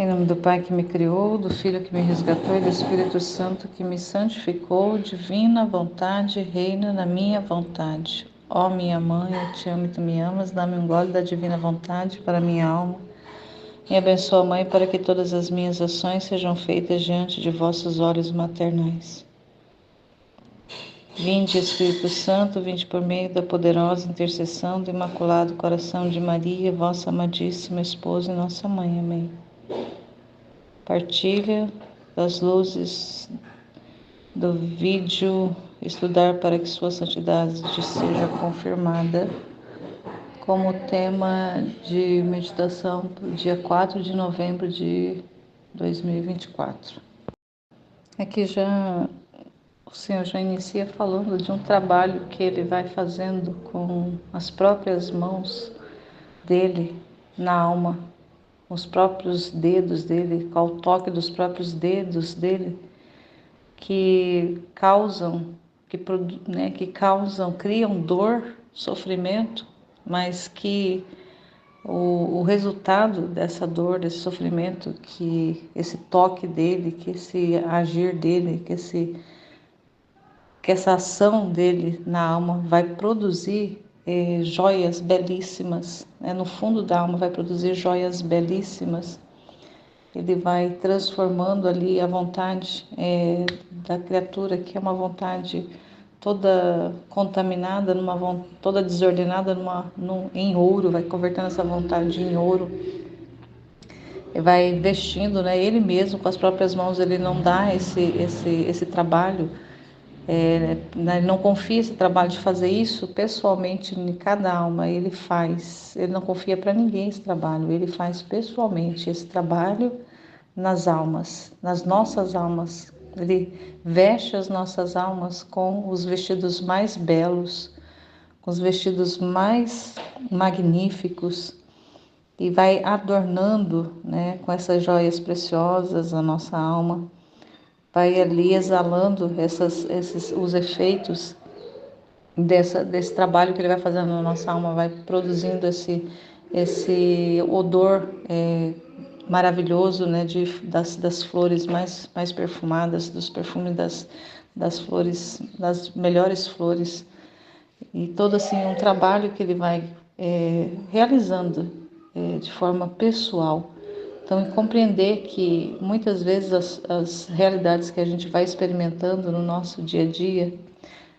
Em nome do Pai que me criou, do Filho que me resgatou e do Espírito Santo que me santificou, divina vontade reina na minha vontade. Ó minha mãe, eu te amo e tu me amas, dá-me um gole da divina vontade para a minha alma. E abençoa, Mãe, para que todas as minhas ações sejam feitas diante de vossos olhos maternais. Vinde, Espírito Santo, vinde por meio da poderosa intercessão do Imaculado Coração de Maria, vossa amadíssima esposa e nossa mãe. Amém. Partilha das luzes do vídeo Estudar para que sua santidade seja confirmada, como tema de meditação do dia 4 de novembro de 2024. Aqui o Senhor já inicia falando de um trabalho que ele vai fazendo com as próprias mãos dele na alma, os próprios dedos dele, com o toque dos próprios dedos dele, que criam dor, sofrimento, mas que o resultado dessa dor, desse sofrimento, que esse toque dele, que esse agir dele, que essa ação dele na alma vai produzir joias belíssimas, né? No fundo da alma vai produzir joias belíssimas. Ele vai transformando ali a vontade da criatura, que é uma vontade toda contaminada, toda desordenada em ouro, vai convertendo essa vontade em ouro, e vai vestindo, né? Ele mesmo, com as próprias mãos, ele não dá esse trabalho, ele não confia esse trabalho de fazer isso pessoalmente em cada alma, ele faz, ele não confia para ninguém esse trabalho, ele faz pessoalmente esse trabalho nas almas, nas nossas almas. Ele veste as nossas almas com os vestidos mais belos, com os vestidos mais magníficos, e vai adornando, né, com essas joias preciosas a nossa alma. Vai ali exalando os efeitos desse trabalho que ele vai fazendo na nossa alma, vai produzindo esse odor maravilhoso, né, das flores mais perfumadas, dos perfumes das flores, das melhores flores, e todo assim um trabalho que ele vai realizando de forma pessoal. Então, compreender que muitas vezes as realidades que a gente vai experimentando no nosso dia a dia,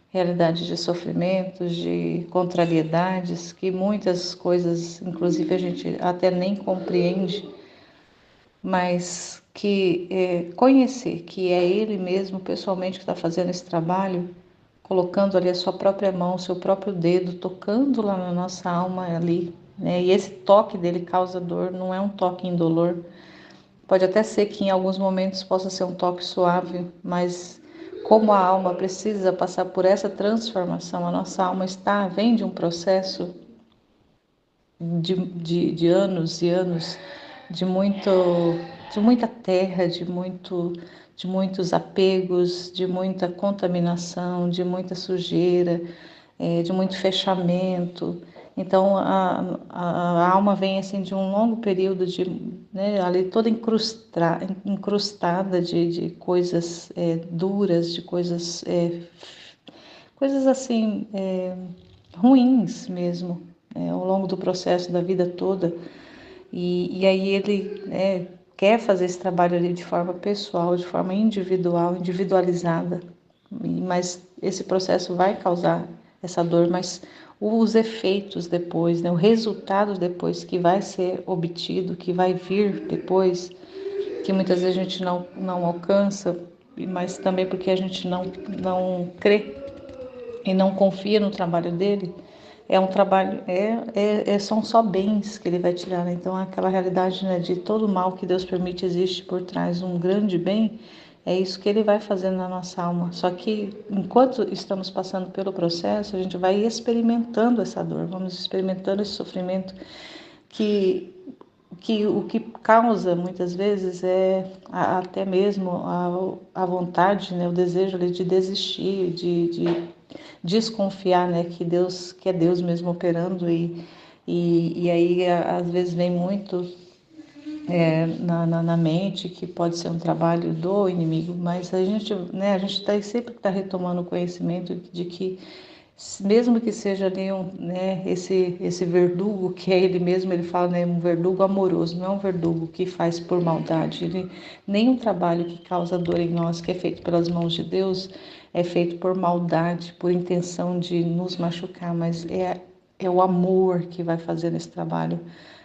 realidades de sofrimentos, de contrariedades, que muitas coisas, inclusive, a gente até nem compreende, mas que conhecer que é Ele mesmo pessoalmente que está fazendo esse trabalho, colocando ali a sua própria mão, o seu próprio dedo, tocando lá na nossa alma ali, né? E esse toque dele causa dor, não é um toque indolor. Pode até ser que em alguns momentos possa ser um toque suave, mas como a alma precisa passar por essa transformação, a nossa alma vem de um processo de anos e anos, de muita terra, de muitos apegos, de muita contaminação, de muita sujeira, de muito fechamento. Então a alma vem assim de um longo período ali toda incrustada de coisas duras, de coisas assim ruins mesmo, ao longo do processo da vida toda. E aí ele quer fazer esse trabalho ali de forma pessoal, de forma individual, individualizada, mas esse processo vai causar essa dor, mas os efeitos depois, né, o resultado depois que vai ser obtido, que vai vir depois, que muitas vezes a gente não alcança, mas também porque a gente não crê e não confia no trabalho dele, é um trabalho, são só bens que ele vai tirar, né? Então aquela realidade, né, de todo mal que Deus permite existe por trás um grande bem, é isso que ele vai fazendo na nossa alma. Só que enquanto estamos passando pelo processo, a gente vai experimentando essa dor, vamos experimentando esse sofrimento que o que causa muitas vezes é até mesmo a vontade, né, o desejo ali de desistir, de desconfiar, né, que é Deus mesmo operando, e aí às vezes vem muito na mente, que pode ser um trabalho do inimigo, mas a gente, né, a gente sempre está retomando o conhecimento de que, mesmo que seja ali né, esse verdugo, que é ele mesmo, ele fala, né, um verdugo amoroso, não é um verdugo que faz por maldade. Nenhum trabalho que causa dor em nós, que é feito pelas mãos de Deus, é feito por maldade, por intenção de nos machucar, mas é o amor que vai fazer esse trabalho.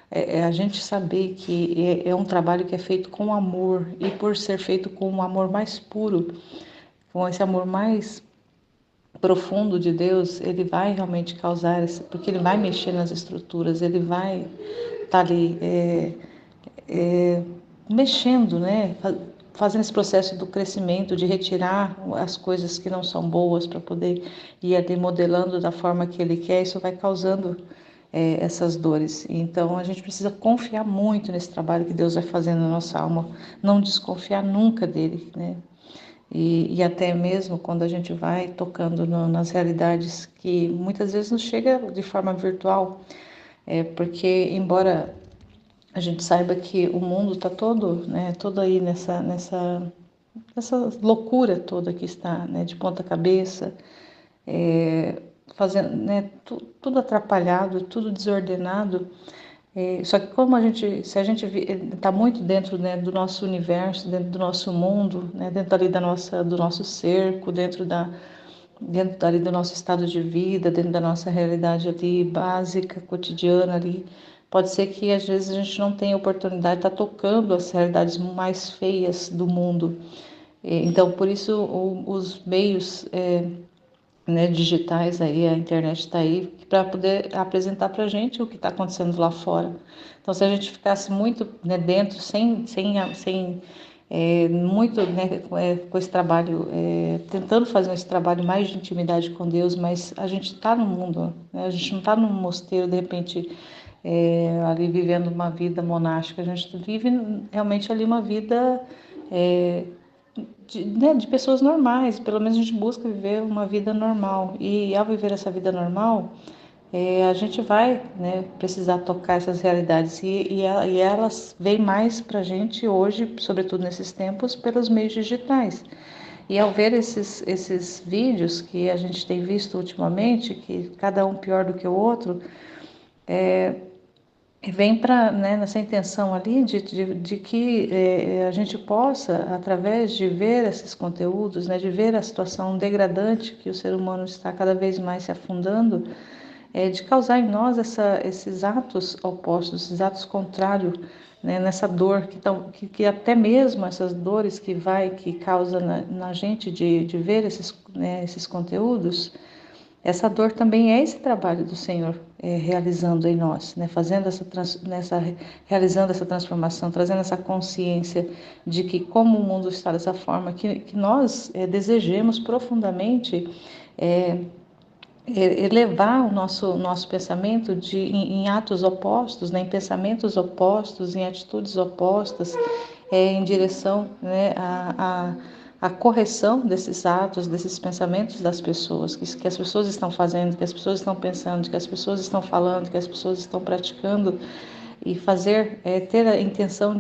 É a gente saber que é um trabalho que é feito com amor, e por ser feito com um amor mais puro, com esse amor mais profundo de Deus, ele vai realmente causar, porque ele vai mexer nas estruturas, ele vai estar ali mexendo, né? Fazendo esse processo do crescimento, de retirar as coisas que não são boas para poder ir ali modelando da forma que ele quer. Isso vai causando essas dores. Então a gente precisa confiar muito nesse trabalho que Deus vai fazendo na nossa alma, não desconfiar nunca dele, né? E até mesmo quando a gente vai tocando nas realidades que muitas vezes nos chega de forma virtual, porque embora a gente saiba que o mundo está todo, né, todo aí nessa loucura toda que está, né, de ponta cabeça, fazendo, né, tudo atrapalhado, tudo desordenado. Só que se a gente está muito dentro, né, do nosso universo, dentro do nosso mundo, né, dentro ali do nosso cerco, dentro ali do nosso estado de vida, dentro da nossa realidade ali básica, cotidiana ali, pode ser que às vezes a gente não tenha oportunidade de estar tocando as realidades mais feias do mundo. Então, por isso, os meios né, digitais aí, a internet está aí para poder apresentar para a gente o que está acontecendo lá fora. Então, se a gente ficasse muito, né, dentro, sem muito, né, com esse trabalho, tentando fazer esse trabalho mais de intimidade com Deus, mas a gente está no mundo, né, a gente não está num mosteiro, de repente, ali vivendo uma vida monástica, a gente vive realmente ali uma vida de pessoas normais, pelo menos a gente busca viver uma vida normal. E ao viver essa vida normal, a gente vai, né, precisar tocar essas realidades. E elas vêm mais para a gente hoje, sobretudo nesses tempos, pelos meios digitais. E ao ver esses vídeos que a gente tem visto ultimamente, que cada um pior do que o outro, vem para, né, nessa intenção ali de que a gente possa, através de ver esses conteúdos, né, de ver a situação degradante que o ser humano está cada vez mais se afundando, de causar em nós esses atos opostos, esses atos contrários, né, nessa dor que até mesmo essas dores que causa na gente de ver né, esses conteúdos. Essa dor também é esse trabalho do Senhor realizando em nós, né? Realizando essa transformação, trazendo essa consciência de que, como o mundo está dessa forma, que nós desejemos profundamente elevar o nosso pensamento em atos opostos, né? Em pensamentos opostos, em atitudes opostas, em direção, né, a correção desses atos, desses pensamentos das pessoas, que as pessoas estão fazendo, que as pessoas estão pensando, que as pessoas estão falando, que as pessoas estão praticando, e ter a intenção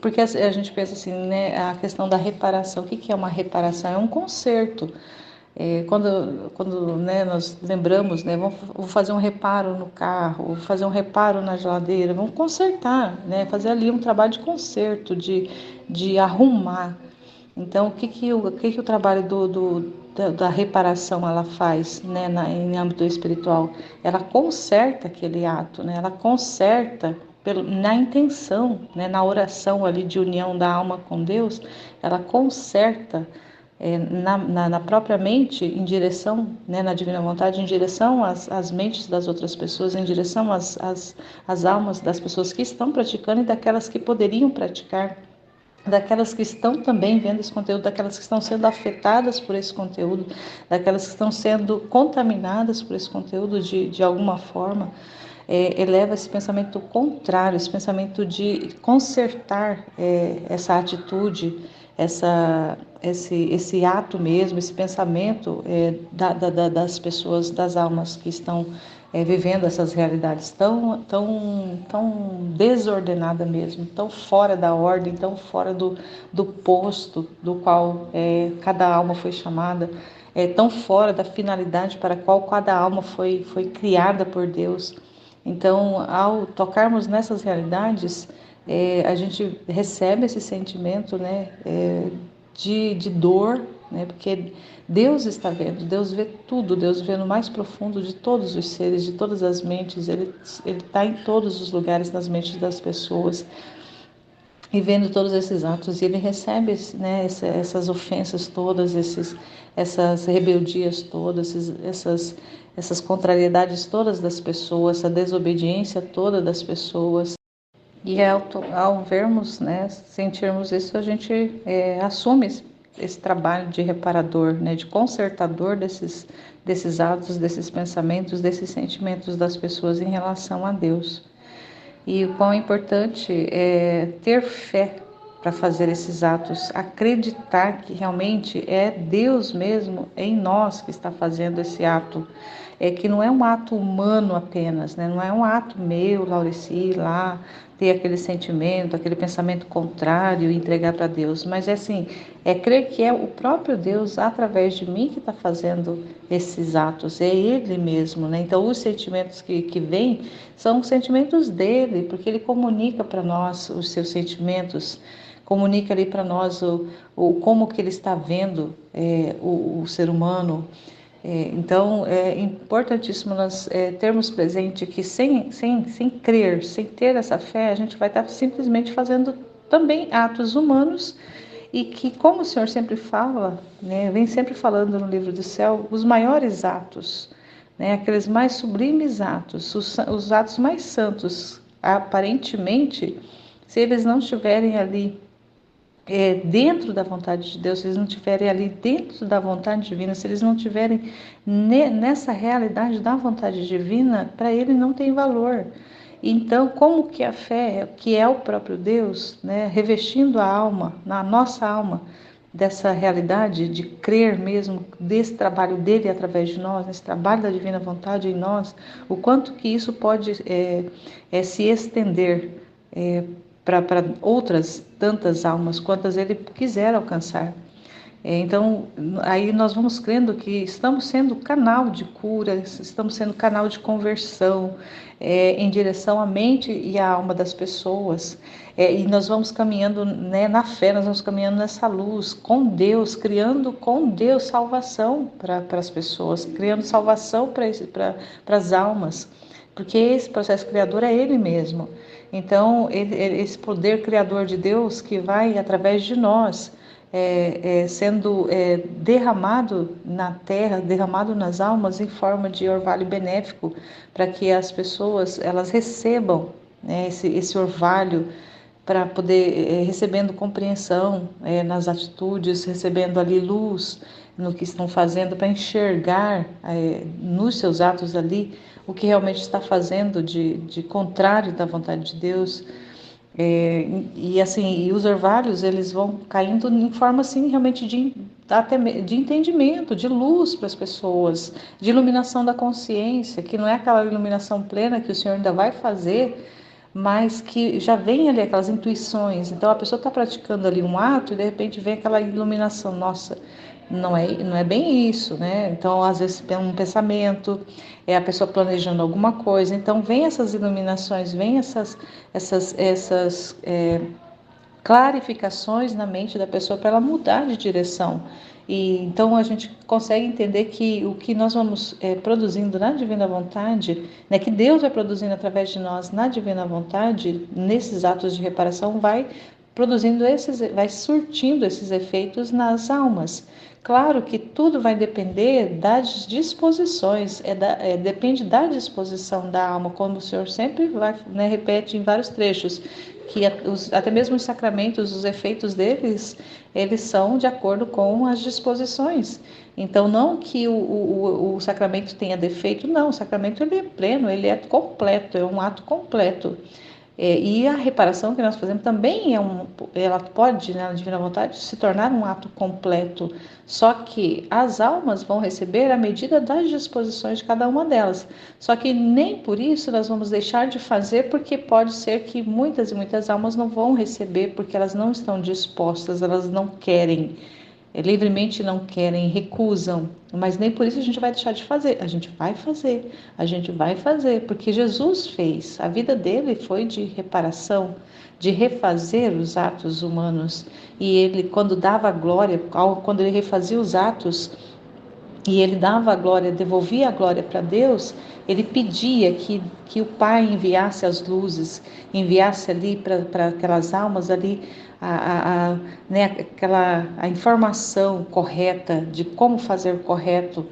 porque a gente pensa assim, né, a questão da reparação. O que é uma reparação? É um conserto. Quando né, nós lembramos, né, vou fazer um reparo no carro, vou fazer um reparo na geladeira, vamos consertar, né, fazer ali um trabalho de conserto, de arrumar. Então, o que o trabalho da reparação ela faz, né, em âmbito espiritual? Ela conserta aquele ato, né, ela conserta na intenção, né, na oração ali de união da alma com Deus, ela conserta na própria mente, em direção, né, na divina vontade, em direção às mentes das outras pessoas, em direção às almas das pessoas que estão praticando e daquelas que poderiam praticar, daquelas que estão também vendo esse conteúdo, daquelas que estão sendo afetadas por esse conteúdo, daquelas que estão sendo contaminadas por esse conteúdo de alguma forma. Eleva esse pensamento contrário, esse pensamento de consertar essa atitude, esse ato mesmo, esse pensamento das pessoas, das almas que estão vivendo essas realidades tão desordenada mesmo, tão fora da ordem, tão fora do posto do qual cada alma foi chamada, tão fora da finalidade para a qual cada alma foi criada por Deus. Então, ao tocarmos nessas realidades, a gente recebe esse sentimento, né, de dor, né, porque Deus está vendo, Deus vê tudo, Deus vê no mais profundo de todos os seres, de todas as mentes, Ele está em todos os lugares nas mentes das pessoas e vendo todos esses atos, e Ele recebe, né, essas ofensas todas, essas rebeldias todas, essas contrariedades todas das pessoas, essa desobediência toda das pessoas. E ao vermos, né, sentirmos isso, a gente assume esse trabalho de reparador, né, de consertador desses atos, desses pensamentos, desses sentimentos das pessoas em relação a Deus. E o quão importante é ter fé para fazer esses atos, acreditar que realmente é Deus mesmo em nós que está fazendo esse ato, que não é um ato humano apenas, né? Não é um ato meu, Laurici, lá ter aquele sentimento, aquele pensamento contrário e entregar para Deus, mas assim, crer que é o próprio Deus através de mim que está fazendo esses atos, é Ele mesmo, né? Então os sentimentos que vêm são sentimentos dele, porque ele comunica para nós os seus sentimentos, comunica ali para nós o como que ele está vendo o ser humano. Então, é importantíssimo nós termos presente que sem crer, sem ter essa fé, a gente vai estar simplesmente fazendo também atos humanos e que, como o Senhor sempre fala, né, vem sempre falando no livro do céu, os maiores atos, né, aqueles mais sublimes atos, os atos mais santos, aparentemente, se eles não estiverem ali dentro da vontade de Deus, se eles não estiverem ali dentro da vontade divina, se eles não estiverem nessa realidade da vontade divina, para ele não tem valor. Então, como que a fé, que é o próprio Deus, né, revestindo a alma, na nossa alma, dessa realidade de crer mesmo, desse trabalho dele através de nós, nesse trabalho da divina vontade em nós, o quanto que isso pode se estender para outras tantas almas, quantas ele quiser alcançar. Então, aí nós vamos crendo que estamos sendo canal de cura, estamos sendo canal de conversão em direção à mente e à alma das pessoas. E nós vamos caminhando, né, na fé, nós vamos caminhando nessa luz, com Deus, criando com Deus salvação para as pessoas, criando salvação para as almas, porque esse processo criador é Ele mesmo. Então, esse poder criador de Deus que vai através de nós, sendo derramado na terra, derramado nas almas em forma de orvalho benéfico, para que as pessoas elas recebam, né, esse orvalho, para poder recebendo compreensão nas atitudes, recebendo ali luz no que estão fazendo, para enxergar nos seus atos ali o que realmente está fazendo de contrário da vontade de Deus. E assim, e os orvalhos eles vão caindo em forma assim realmente até de entendimento, de luz para as pessoas, de iluminação da consciência, que não é aquela iluminação plena que o Senhor ainda vai fazer, mas que já vem ali aquelas intuições. Então a pessoa está praticando ali um ato e de repente vem aquela iluminação, nossa, não é bem isso, né? Então às vezes tem um pensamento, a pessoa planejando alguma coisa, então vem essas iluminações, vem essas clarificações na mente da pessoa para ela mudar de direção. E então a gente consegue entender que o que nós vamos produzindo na divina vontade, né, que Deus vai produzindo através de nós na divina vontade, nesses atos de reparação, vai vai surtindo esses efeitos nas almas. Claro que tudo vai depender das disposições, depende da disposição da alma, como o Senhor sempre vai, né, repete em vários trechos, que até mesmo os sacramentos, os efeitos deles, eles são de acordo com as disposições. Então, não que o sacramento tenha defeito, não, o sacramento ele é pleno, ele é completo, é um ato completo. E a reparação que nós fazemos também ela pode, né, na divina vontade, se tornar um ato completo. Só que as almas vão receber à medida das disposições de cada uma delas. Só que nem por isso nós vamos deixar de fazer, porque pode ser que muitas e muitas almas não vão receber, porque elas não estão dispostas, elas não querem. Livremente não querem, recusam, mas nem por isso a gente vai deixar de fazer. A gente vai fazer, porque Jesus fez. A vida dele foi de reparação, de refazer os atos humanos. E ele, quando dava glória, quando ele refazia os atos, e ele dava a glória, devolvia a glória para Deus, ele pedia que o Pai enviasse as luzes, enviasse ali para aquelas almas ali né, a informação correta de como fazer o correto,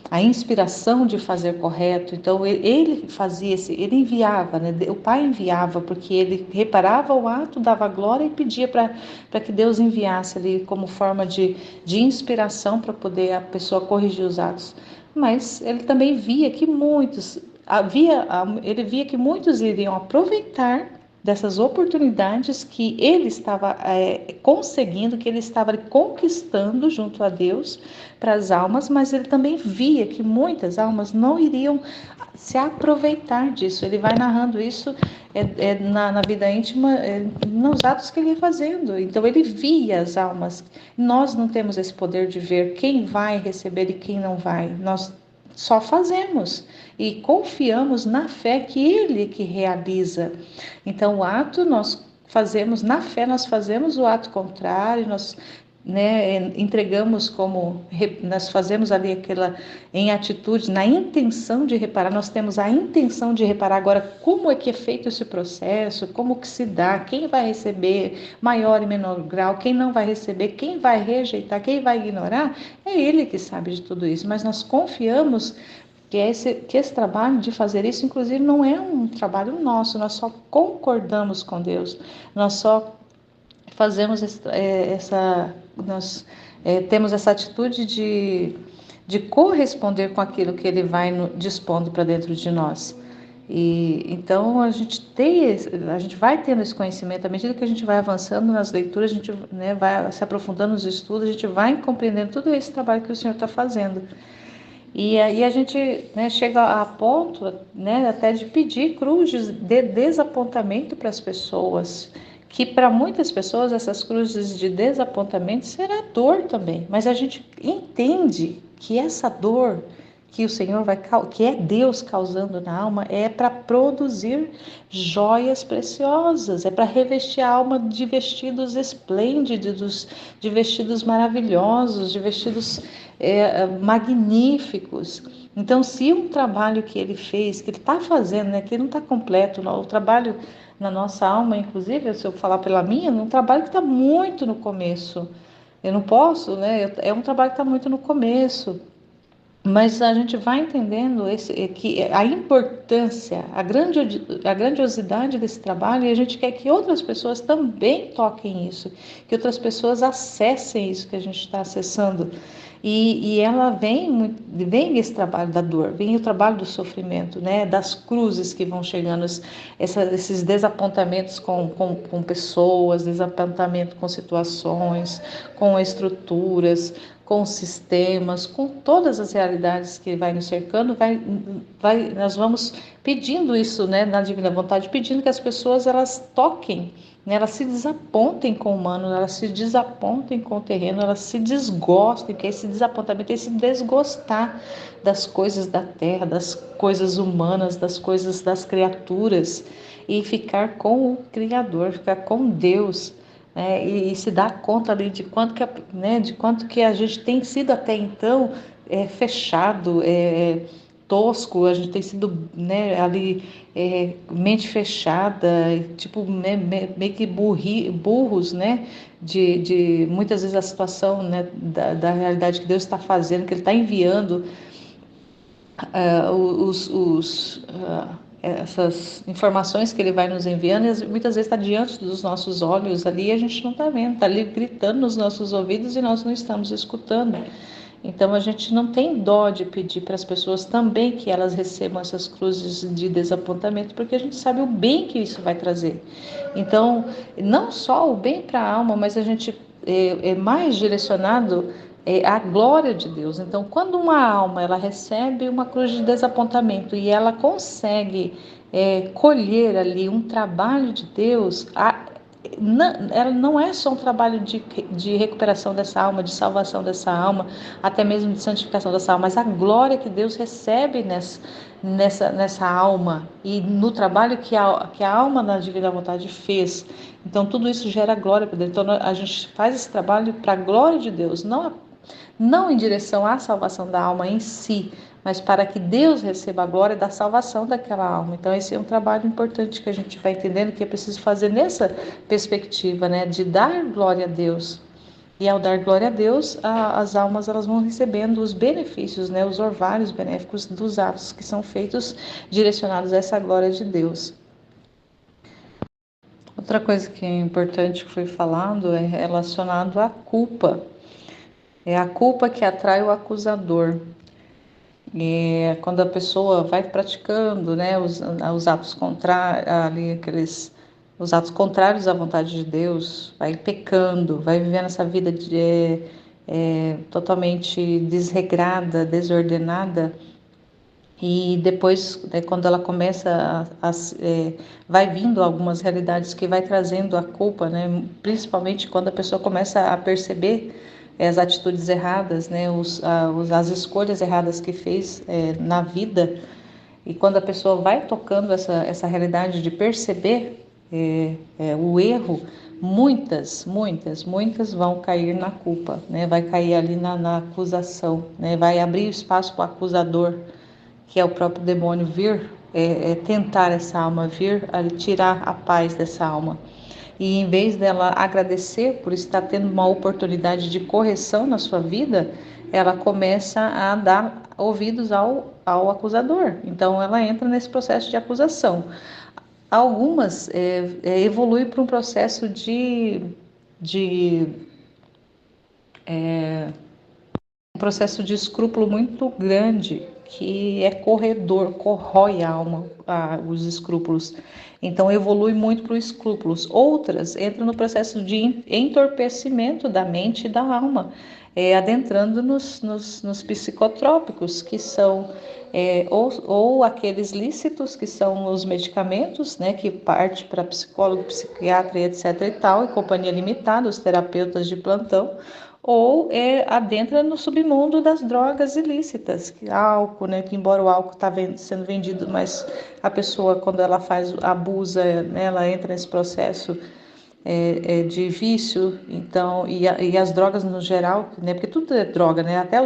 a inspiração de fazer correto. Então ele fazia ele enviava, né? O Pai enviava, porque ele reparava o ato, dava glória e pedia para que Deus enviasse ali como forma de inspiração para poder a pessoa corrigir os atos. Mas ele também via que ele via que muitos iriam aproveitar dessas oportunidades que ele estava conseguindo, que ele estava conquistando junto a Deus para as almas, mas ele também via que muitas almas não iriam se aproveitar disso. Ele vai narrando isso na vida íntima, nos atos que ele ia fazendo. Então ele via as almas. Nós não temos esse poder de ver quem vai receber e quem não vai. Nós só fazemos e confiamos na fé que Ele que realiza. Então, o ato nós fazemos, na fé nós fazemos o ato contrário, nós entregamos nós fazemos ali em atitude, na intenção de reparar, nós temos a intenção de reparar. Agora, como é que é feito esse processo, como que se dá, quem vai receber, maior e menor grau, quem não vai receber, quem vai rejeitar, quem vai ignorar, é Ele que sabe de tudo isso, mas nós confiamos que esse trabalho de fazer isso, inclusive, não é um trabalho nosso, nós só concordamos com Deus, nós só fazemos nós temos essa atitude de corresponder com aquilo que Ele vai dispondo para dentro de nós. E então a gente vai tendo esse conhecimento à medida que a gente vai avançando nas leituras, a gente vai se aprofundando nos estudos, a gente vai compreendendo todo esse trabalho que o Senhor está fazendo. E aí a gente chega a ponto até de pedir cruzes de desapontamento para as pessoas, que para muitas pessoas essas cruzes de desapontamento será dor também, mas a gente entende que essa dor que o Senhor que é Deus causando na alma, é para produzir joias preciosas, é para revestir a alma de vestidos esplêndidos, de vestidos maravilhosos, de vestidos magníficos. Então, se um trabalho que ele fez, que ele está fazendo, que não está completo, o trabalho na nossa alma, inclusive, se eu falar pela minha, é um trabalho que está muito no começo. Eu não posso, é um trabalho que está muito no começo. Mas a gente vai entendendo que a importância, a grandiosidade desse trabalho, e a gente quer que outras pessoas também toquem isso, que outras pessoas acessem isso que a gente está acessando. E ela vem esse trabalho da dor, vem o trabalho do sofrimento, das cruzes que vão chegando, esses desapontamentos com pessoas, desapontamento com situações, com estruturas, com sistemas, com todas as realidades que vai nos cercando, nós vamos pedindo isso, na divina vontade, pedindo que as pessoas elas toquem, elas se desapontem com o humano, elas se desapontem com o terreno, elas se desgostem, que esse desapontamento é esse desgostar das coisas da terra, das coisas humanas, das coisas das criaturas, e ficar com o Criador, ficar com Deus. E se dar conta ali de quanto que a gente tem sido até então fechado, tosco, a gente tem sido ali mente fechada, tipo meio que burros, de muitas vezes a situação da realidade que Deus está fazendo, que Ele está enviando essas informações que Ele vai nos enviando, e muitas vezes está diante dos nossos olhos ali e a gente não está vendo, está ali gritando nos nossos ouvidos e nós não estamos escutando. Então a gente não tem dó de pedir para as pessoas também que elas recebam essas cruzes de desapontamento, porque a gente sabe o bem que isso vai trazer. Então, não só o bem para a alma, mas a gente é mais direcionado à glória de Deus. Então, quando uma alma ela recebe uma cruz de desapontamento e ela consegue colher ali um trabalho de Deus, ela não é só um trabalho de recuperação dessa alma, de salvação dessa alma, até mesmo de santificação dessa alma, mas a glória que Deus recebe nessa alma e no trabalho que a alma na divina vontade fez. Então, tudo isso gera glória para Deus. Então, a gente faz esse trabalho para a glória de Deus, não em direção à salvação da alma em si, mas para que Deus receba a glória da salvação daquela alma. Então, esse é um trabalho importante que a gente vai entendendo que é preciso fazer nessa perspectiva, né, de dar glória a Deus. E ao dar glória a Deus, as almas elas vão recebendo os benefícios, né, os orvalhos benéficos dos atos que são feitos direcionados a essa glória de Deus. Outra coisa que é importante que foi falado é relacionado à culpa. É a culpa que atrai o acusador. Quando a pessoa vai praticando, né, os atos contrários, ali os atos contrários à vontade de Deus, vai pecando, vai vivendo essa vida totalmente desregrada, desordenada, e depois, né, quando ela começa vai vindo algumas realidades que vai trazendo a culpa, né, principalmente quando a pessoa começa a perceber as atitudes erradas, né, as escolhas erradas que fez na vida. E quando a pessoa vai tocando essa realidade de perceber o erro, muitas vão cair na culpa, né? Vai cair ali na acusação, né? Vai abrir espaço para o acusador, que é o próprio demônio, vir tentar essa alma, vir tirar a paz dessa alma. E em vez dela agradecer por estar tendo uma oportunidade de correção na sua vida, ela começa a dar ouvidos ao acusador. Então ela entra nesse processo de acusação. Algumas evoluem para um processo de um processo de escrúpulo muito grande, que é corredor, corrói a alma, os escrúpulos. Então, evolui muito para os escrúpulos. Outras entram no processo de entorpecimento da mente e da alma, adentrando nos psicotrópicos, que são ou aqueles lícitos, que são os medicamentos, né, que parte para psicólogo, psiquiatra, etc. e tal, e companhia limitada, os terapeutas de plantão, ou adentra no submundo das drogas ilícitas, álcool, né, que embora o álcool está sendo vendido, mas a pessoa, quando ela abusa, né, ela entra nesse processo de vício, então, e as drogas no geral, né, porque tudo é droga, né, até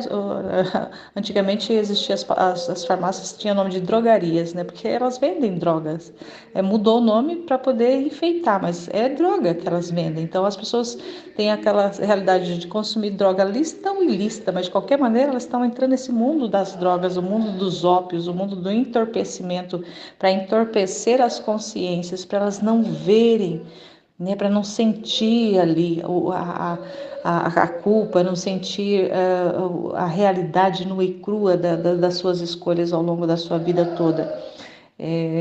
antigamente existiam as farmácias, tinha nome de drogarias, né, porque elas vendem drogas, mudou o nome para poder enfeitar, mas é droga que elas vendem, então as pessoas têm aquela realidade de consumir droga lícita ou ilícita, mas de qualquer maneira elas estão entrando nesse mundo das drogas, o mundo dos ópios, o mundo do entorpecimento, para entorpecer as consciências, para elas não verem, né, para não sentir ali a culpa, não sentir a realidade nua e crua das suas escolhas ao longo da sua vida toda.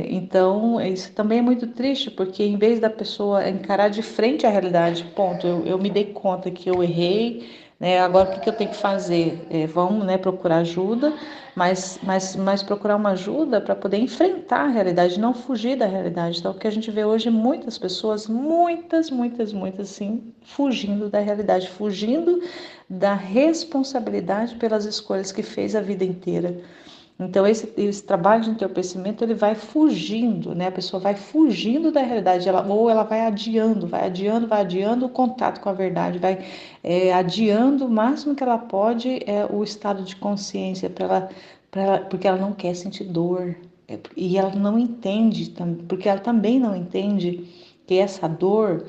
Então, isso também é muito triste, porque em vez da pessoa encarar de frente a realidade, ponto, eu me dei conta que eu errei, né, agora o que eu tenho que fazer? Vamos, né, procurar ajuda, mas procurar uma ajuda para poder enfrentar a realidade, não fugir da realidade. Então, o que a gente vê hoje, muitas pessoas, muitas, sim, fugindo da realidade, fugindo da responsabilidade pelas escolhas que fez a vida inteira. Então, esse trabalho de entorpecimento, ele vai fugindo, né? A pessoa vai fugindo da realidade, ou ela vai adiando o contato com a verdade, vai adiando o máximo que ela pode o estado de consciência, porque ela não quer sentir dor. E ela não entende, porque ela também não entende que essa dor,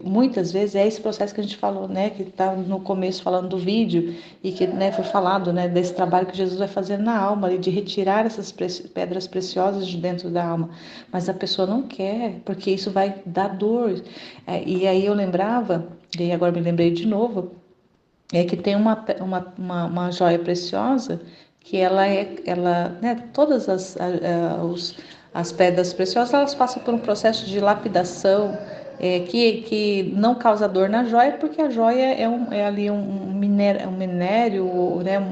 muitas vezes é esse processo que a gente falou, né, que está no começo falando do vídeo e que, né, foi falado, né, desse trabalho que Jesus vai fazer na alma, de retirar essas pedras preciosas de dentro da alma, mas a pessoa não quer, porque isso vai dar dor. E aí eu lembrava, e agora me lembrei de novo, é que tem uma joia preciosa que né, todas as pedras preciosas, elas passam por um processo de lapidação, que não causa dor na joia, porque a joia é ali um minério, né,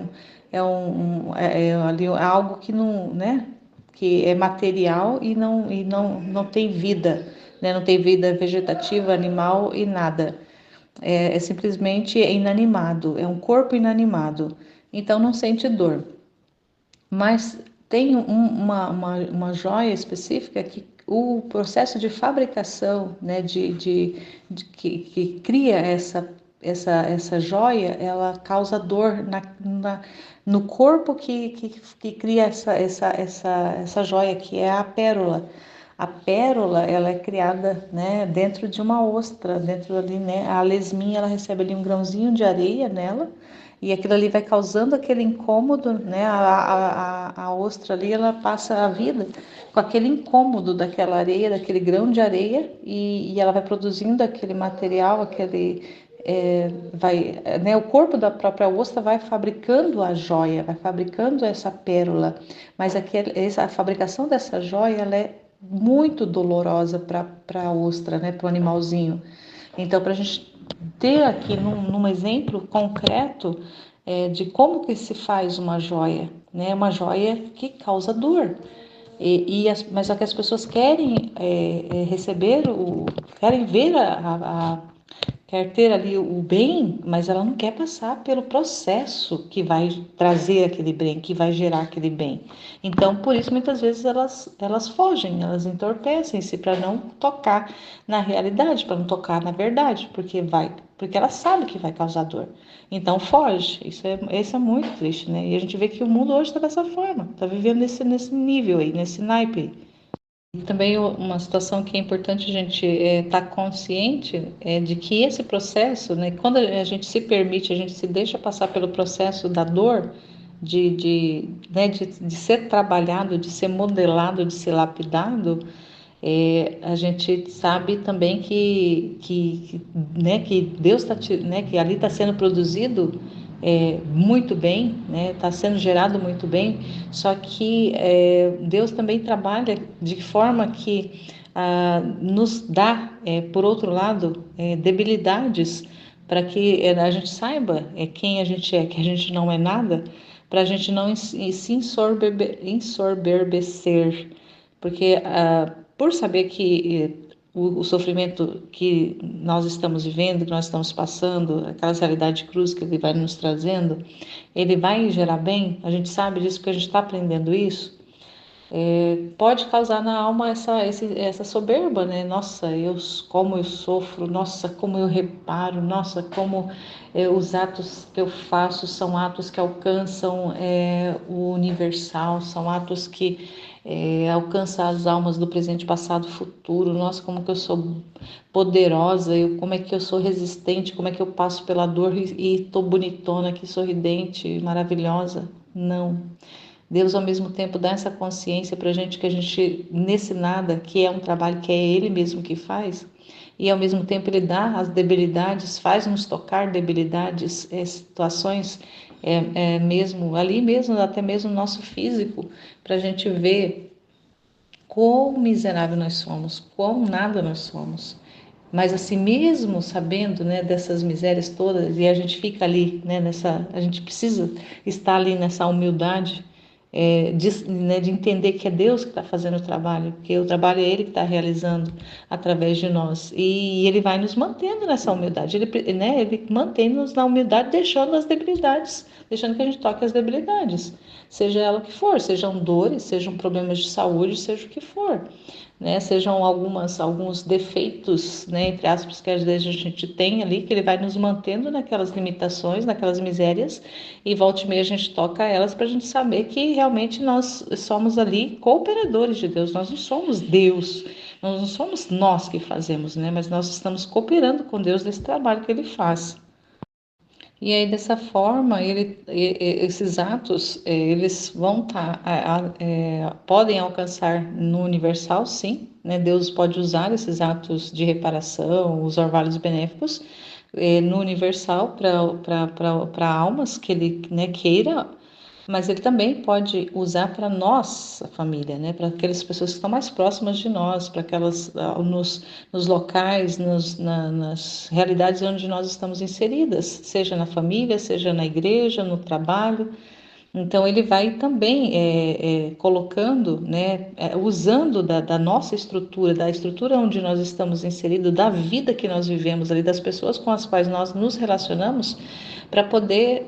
ali algo que não, né, que é material e não tem vida, né, não tem vida vegetativa, animal e nada. É simplesmente inanimado, é um corpo inanimado, então não sente dor. Mas tem uma joia específica que o processo de fabricação, né, que cria essa joia, ela causa dor no corpo que cria essa joia, que é a pérola. A pérola, ela é criada, né, dentro de uma ostra, dentro ali, né, a lesminha, ela recebe ali um grãozinho de areia nela, e aquilo ali vai causando aquele incômodo, né, a ostra ali, ela passa a vida com aquele incômodo daquela areia, daquele grão de areia, e ela vai produzindo aquele material, né, o corpo da própria ostra vai fabricando a joia, vai fabricando essa pérola, mas a fabricação dessa joia, ela é muito dolorosa para a ostra, né, para o animalzinho. Então, para a gente ter aqui num exemplo concreto de como que se faz uma joia, né, uma joia que causa dor. Mas só que as pessoas querem querem ver quer ter ali o bem, mas ela não quer passar pelo processo que vai trazer aquele bem, que vai gerar aquele bem. Então, por isso, muitas vezes elas fogem, elas entorpecem-se para não tocar na realidade, para não tocar na verdade, porque ela sabe que vai causar dor. Então, foge. Isso é muito triste, né? E a gente vê que o mundo hoje está dessa forma, está vivendo nesse nível aí, nesse naipe aí. E também uma situação que é importante a gente estar consciente de que esse processo, né, quando a gente se permite, a gente se deixa passar pelo processo da dor, de ser trabalhado, de ser modelado, de ser lapidado, a gente sabe também que Deus está, né, que ali está sendo produzido muito bem, né, está sendo gerado muito bem, só que Deus também trabalha de forma que nos dá, por outro lado, debilidades para que a gente saiba quem a gente é, que a gente não é nada, para a gente não se ensoberbecer, porque por saber que o sofrimento que nós estamos vivendo, que nós estamos passando, aquela realidade de cruz que ele vai nos trazendo, ele vai gerar bem, a gente sabe disso porque a gente está aprendendo isso, pode causar na alma essa soberba, né? Nossa, como eu sofro, nossa, como eu reparo, nossa, como os atos que eu faço são atos que alcançam o universal, são atos que alcançam as almas do presente, passado, futuro. Nossa, como que eu sou poderosa, como é que eu sou resistente, como é que eu passo pela dor e tô bonitona, aqui, sorridente, maravilhosa. Não. Deus, ao mesmo tempo, dá essa consciência para a gente que a gente, nesse nada, que é um trabalho que é Ele mesmo que faz, e ao mesmo tempo Ele dá as debilidades, faz-nos tocar debilidades, situações, mesmo ali mesmo, até mesmo no nosso físico, para a gente ver quão miserável nós somos, quão nada nós somos. Mas assim mesmo sabendo, né, dessas misérias todas, e a gente fica ali, né, a gente precisa estar ali nessa humildade, de entender que é Deus que está fazendo o trabalho, que o trabalho é Ele que está realizando através de nós, e Ele vai nos mantendo nessa humildade, Ele mantém-nos na humildade, deixando as debilidades, deixando que a gente toque as debilidades, seja ela o que for, sejam dores, sejam problemas de saúde, seja o que for, né? Sejam alguns defeitos, né, entre aspas, que às vezes a gente tem ali, que ele vai nos mantendo naquelas limitações, naquelas misérias, e volta e meia a gente toca elas para a gente saber que realmente nós somos ali cooperadores de Deus, nós não somos Deus, nós não somos nós que fazemos, né? Mas nós estamos cooperando com Deus nesse trabalho que Ele faz. E aí, dessa forma, esses atos, eles vão podem alcançar no universal, sim, né? Deus pode usar esses atos de reparação, os orvalhos benéficos, no universal para almas que ele, né, queira, mas ele também pode usar para nossa família, né, para aquelas pessoas que estão mais próximas de nós, para aquelas nos locais, nas realidades onde nós estamos inseridas, seja na família, seja na igreja, no trabalho. Então ele vai também colocando, né, usando da nossa estrutura, da estrutura onde nós estamos inseridos, da vida que nós vivemos ali, das pessoas com as quais nós nos relacionamos, para poder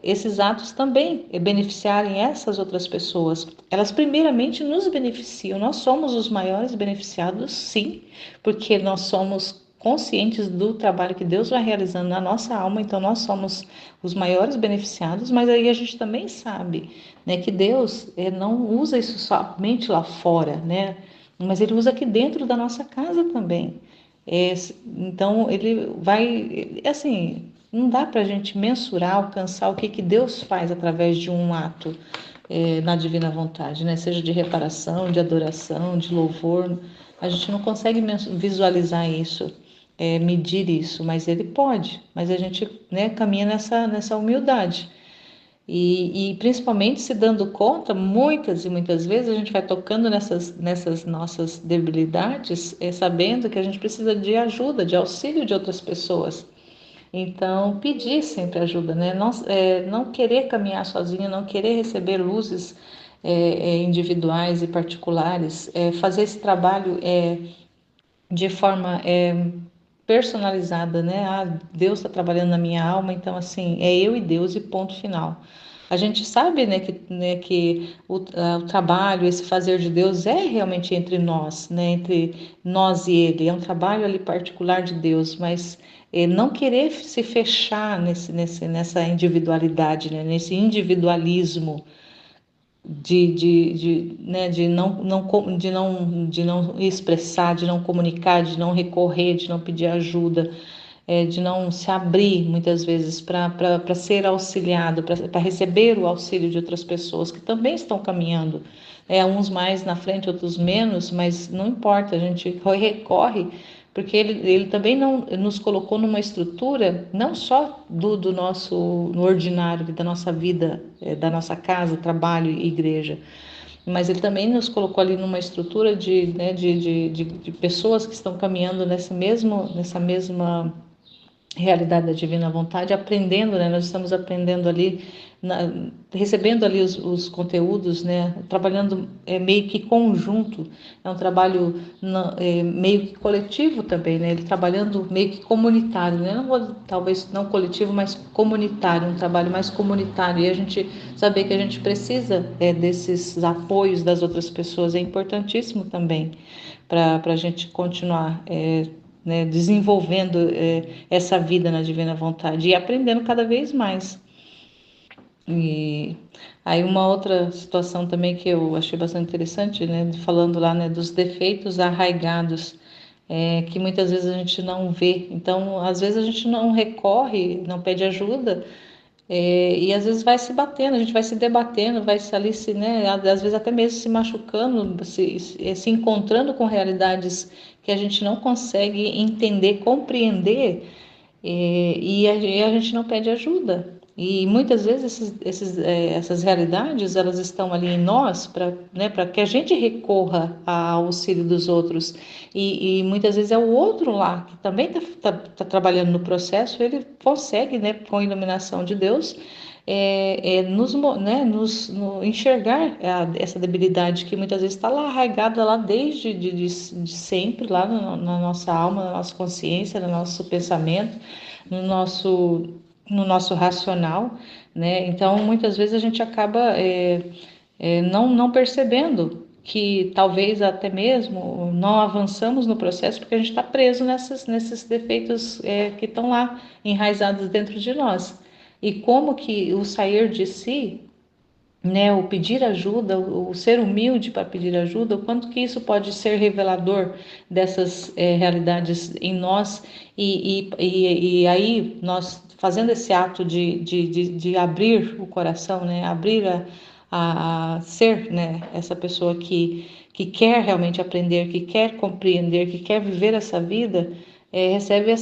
esses atos também beneficiarem essas outras pessoas. Elas primeiramente nos beneficiam, nós somos os maiores beneficiados, sim, porque nós somos conscientes do trabalho que Deus vai realizando na nossa alma, então nós somos os maiores beneficiados, mas aí a gente também sabe, né, que Deus não usa isso somente lá fora, né, mas Ele usa aqui dentro da nossa casa também. Então Ele vai, assim, não dá para a gente mensurar, alcançar o que Deus faz através de um ato na divina vontade, né, seja de reparação, de adoração, de louvor. A gente não consegue visualizar isso, medir isso, mas ele pode. Mas a gente, né, caminha nessa humildade. E principalmente se dando conta, muitas e muitas vezes a gente vai tocando nessas nossas debilidades, sabendo que a gente precisa de ajuda, de auxílio de outras pessoas. Então, pedir sempre ajuda, né? Não querer caminhar sozinho, não querer receber luzes individuais e particulares, fazer esse trabalho de forma personalizada, né? Ah, Deus está trabalhando na minha alma, então assim, é eu e Deus e ponto final. A gente sabe, que o trabalho, esse fazer de Deus é realmente entre nós, né? Entre nós e Ele. É um trabalho ali particular de Deus, mas não querer se fechar nessa individualidade, né? Nesse individualismo de não expressar, de não comunicar, de não recorrer, de não pedir ajuda, de não se abrir muitas vezes para ser auxiliado, para receber o auxílio de outras pessoas que também estão caminhando. Uns mais na frente, outros menos, mas não importa, a gente recorre porque ele também não nos colocou numa estrutura não só do nosso no ordinário da nossa vida, da nossa casa, trabalho e igreja, mas ele também nos colocou ali numa estrutura de pessoas que estão caminhando nessa mesma realidade da divina vontade, aprendendo, né? Nós estamos aprendendo ali, recebendo ali os conteúdos, né? Trabalhando meio que conjunto, é um trabalho meio que coletivo também, né? Ele trabalhando meio que comunitário, né? Talvez não coletivo, mas comunitário, um trabalho mais comunitário, e a gente saber que a gente precisa desses apoios das outras pessoas é importantíssimo também para a gente continuar né, desenvolvendo essa vida na divina vontade e aprendendo cada vez mais. E aí uma outra situação também que eu achei bastante interessante, né, falando lá, né, dos defeitos arraigados, que muitas vezes a gente não vê. Então, às vezes a gente não recorre, não pede ajuda, e às vezes vai se batendo, a gente vai se debatendo, vai se ali, né, às vezes até mesmo se machucando, se encontrando com realidades que a gente não consegue entender, compreender, e a gente não pede ajuda. E muitas vezes essas realidades, elas estão ali em nós para que a gente recorra ao auxílio dos outros. E muitas vezes é o outro lá, que também está trabalhando no processo, ele consegue, né, com a iluminação de Deus, enxergar essa debilidade que muitas vezes está lá arraigada lá desde de sempre, lá na nossa alma, na nossa consciência, no nosso pensamento, no nosso racional, né? Então, muitas vezes a gente acaba não percebendo que talvez até mesmo não avançamos no processo porque a gente está preso nesses defeitos que estão lá enraizados dentro de nós. E como que o sair de si, né, o pedir ajuda, o ser humilde para pedir ajuda, o quanto que isso pode ser revelador dessas realidades em nós e aí nós fazendo esse ato de abrir o coração, né, abrir a ser, né, essa pessoa que quer realmente aprender, que quer compreender, que quer viver essa vida, recebe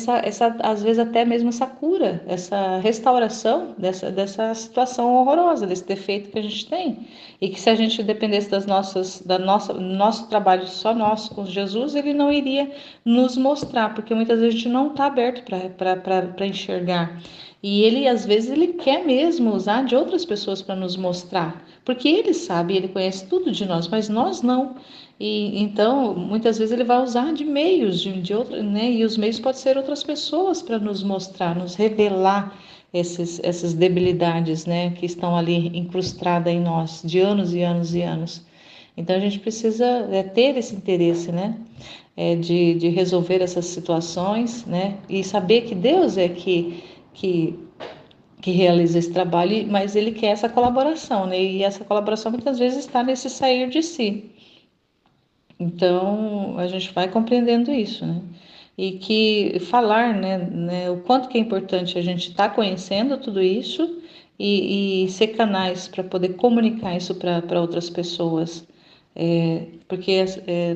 às vezes até mesmo essa cura, essa restauração dessa situação horrorosa, desse defeito que a gente tem. E que se a gente dependesse nosso trabalho só nosso com Jesus, ele não iria nos mostrar, porque muitas vezes a gente não está aberto para enxergar. E ele, às vezes, ele quer mesmo usar de outras pessoas para nos mostrar, porque ele sabe, ele conhece tudo de nós, mas nós não. E então, muitas vezes ele vai usar de meios de outro, né? E os meios podem ser outras pessoas para nos mostrar, nos revelar essas debilidades, né? Que estão ali incrustadas em nós de anos e anos e anos. Então a gente precisa ter esse interesse, né? De resolver essas situações, né? E saber que Deus é que que realiza esse trabalho, mas ele quer essa colaboração, né? E essa colaboração muitas vezes está nesse sair de si. Então, a gente vai compreendendo isso, né? E que falar, né, o quanto que é importante a gente estar conhecendo tudo isso e ser canais para poder comunicar isso para outras pessoas. Porque